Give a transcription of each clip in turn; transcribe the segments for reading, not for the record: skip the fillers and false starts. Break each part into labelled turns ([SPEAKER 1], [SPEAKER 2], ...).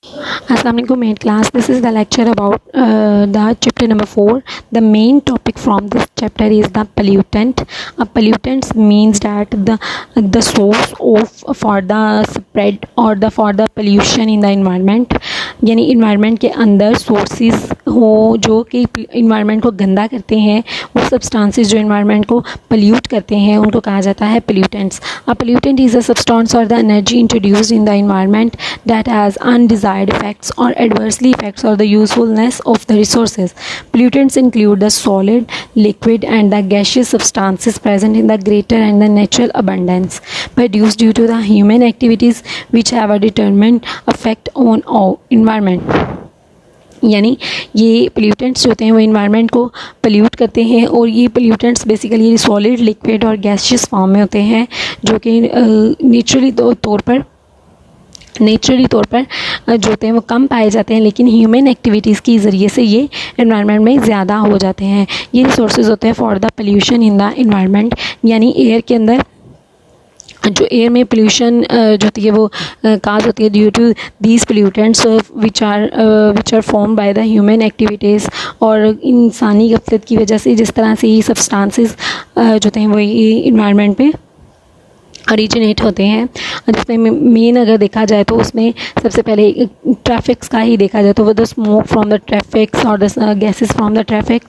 [SPEAKER 1] Assalamu alaikum main class. This is the lecture about the chapter number 4. The main topic from this chapter is the pollutant. Pollutants means that the source of for the spread or the for the pollution in the environment, यानी environment के अंदर sources हो जो कि environment को गंदा करते हैं, वो substances जो environment को pollute करते हैं उनको कहा जाता है pollutants. A pollutant is a substance or the energy introduced in the environment that has undesired effects or adversely affects or the usefulness of the resources. Pollutants include the solid, liquid and the gaseous substances present in the greater and the natural abundance produced due to the human activities which have a determined effect on our environment. यानी ये pollutants होते हैं वो environment को pollute करते हैं और ये पोल्यूटेंट्स बेसिकली सॉलिड, लिक्विड और गैसियस फॉर्म में होते हैं जो कि नेचुरली तौर पर जो होते हैं वो कम पाए जाते हैं, लेकिन ह्यूमन एक्टिविटीज़ की ज़रिए से ये एनवायरनमेंट में ज़्यादा हो जाते हैं. ये रिसोर्सेज होते हैं for the pollution in the environment, यानी एयर के अंदर जो एयर में पोल्यूशन जो होती है वो काज होती है due to these pollutants which are form by the human activities, और इंसानी गफलत की वजह से जिस तरह से ये सब्सटेंसेस जो होते हैं वो इन्वायरमेंट में ओरिजिनेट होते हैं. जिसमें मेन अगर देखा जाए तो उसमें सबसे पहले ट्रैफिक्स का ही देखा जाए तो वो the smoke from the traffics और the gases from the traffic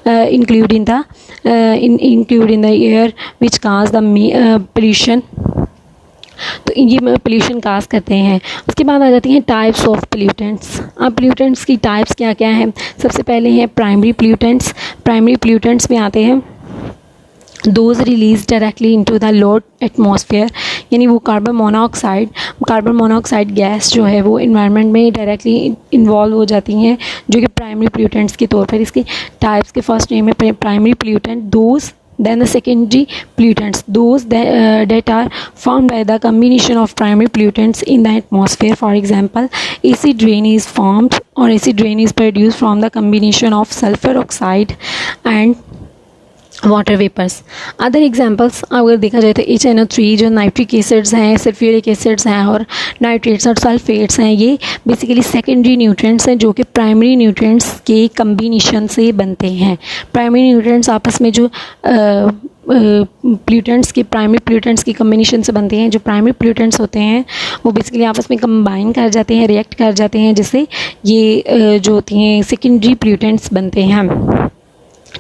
[SPEAKER 1] include in the air which cause the pollution. तो ये पोल्यूशन काज करते हैं. उसके बाद आ जाती हैं टाइप्स ऑफ पोल्यूटेंट्स. अब पोल्यूटेंट्स की टाइप्स क्या क्या हैं. सबसे पहले हैं प्राइमरी पोल्यूटेंट्स. प्राइमरी पोल्यूटेंट्स में आते हैं those release directly into the lower atmosphere, यानी वो कार्बन मोनोऑक्साइड गैस जो है वो इन्वायरमेंट में डायरेक्टली इन्वॉल्व हो जाती हैं जो कि प्राइमरी पोल्यूटेंट्स के तौर पर. इसके टाइप्स के फर्स्ट नेम है primary pollutant, those then the secondary pollutants, those that are formed by the combination of primary pollutants in the atmosphere. For example, acid rain is formed or acid rain is produced from the combination of sulfur oxide and water vapours. Other examples अगर देखा जाए तो HNO3 जो nitric acids हैं, sulphuric acids हैं और nitrates और sulphates हैं, ये बेसिकली सेकेंडरी न्यूट्रिएंट्स हैं जो कि प्राइमरी न्यूट्रिएंट्स के कम्बिनेशन से बनते हैं. प्राइमरी न्यूट्रिएंट्स आपस में जो पोल्यूटेंट्स के प्राइमरी पोल्यूटेंट्स की कम्बिनेशन से बनते हैं. जो प्राइमरी पोल्यूटेंट्स होते हैं वो बेसिकली आपस में कंबाइन कर जाते हैं, रिएक्ट कर जाते हैं, जिससे ये जो होती हैं सेकेंडरी पोल्यूटेंट्स बनते हैं.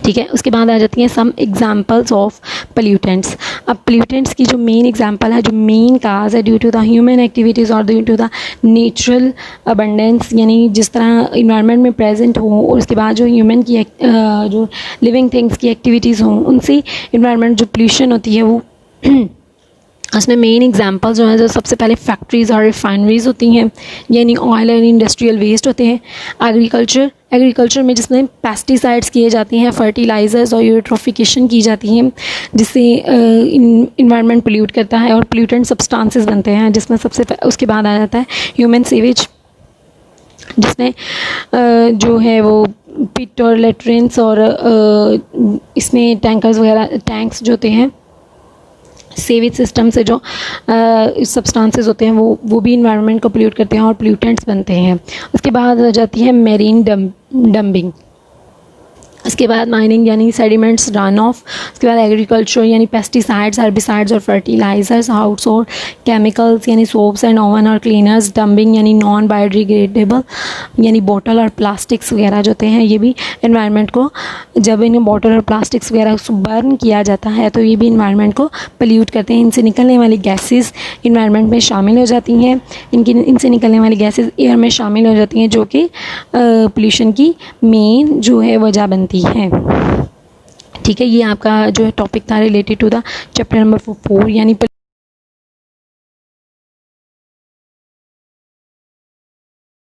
[SPEAKER 1] ठीक है. उसके बाद आ जाती हैं सम एग्जांपल्स ऑफ पोल्यूटेंट्स. अब पोल्यूटेंट्स की जो मेन एग्जांपल है, जो मेन काज है due to the human activities और due to the natural abundance, यानी जिस तरह इन्वायरमेंट में प्रेजेंट हो और उसके बाद जो ह्यूमन की जो लिविंग थिंग्स की एक्टिविटीज़ हों उनसे इन्वायरमेंट जो पोल्यूशन होती है वो उसमें मेन एग्जांपल्स जो हैं जो सबसे पहले फैक्ट्रीज़ और रिफाइनरीज़ होती हैं, यानी ऑयल एंड इंडस्ट्रियल वेस्ट होते हैं. एग्रीकल्चर में जिसमें पेस्टिसाइड्स किए जाते हैं, फर्टिलाइज़र्स और यूट्रोफिकेशन की जाती हैं जिससे इन्वायरमेंट पोल्यूट करता है और पोल्यूटेंट सब्सटेंसेस बनते हैं. जिसमें उसके बाद आ जाता है ह्यूमन सीवेज, जिसमें जो है वो पिट और लेट्रिन्स और इसमें टैंक्स जो होते हैं सेवेज सिस्टम से जो सब्सटेंसेस होते हैं वो भी इन्वायरमेंट को पोल्यूट करते हैं और पोल्यूटेंट्स बनते हैं. उसके बाद आ जाती है मेरीन डंपिंग. उसके बाद माइनिंग यानी सेडिमेंट्स रन ऑफ. उसके बाद एग्रीकल्चर यानी पेस्टिसाइड्स, हर्बिसाइड्स और फर्टिलाइजर्स. हाउस होल्ड केमिकल्स यानी सोप्स एंड ओवन और क्लीनर्स. डंपिंग यानी नॉन बायोडिग्रेडेबल यानी बोतल और प्लास्टिक्स वगैरह जो होते हैं ये भी इन्वायरमेंट को, जब इन बोतल और प्लास्टिक्स वगैरह को बर्न किया जाता है तो ये भी इन्वायरमेंट को पोल्यूट करते हैं. इनसे निकलने वाली गैसेस इन्वायरमेंट में शामिल हो जाती हैं. इनसे निकलने वाली गैसेस एयर में शामिल हो जाती हैं जो कि पोल्यूशन की मेन जो है वजह बनती है. ठीक है. ये आपका जो है टॉपिक था related to the chapter number 4 यानी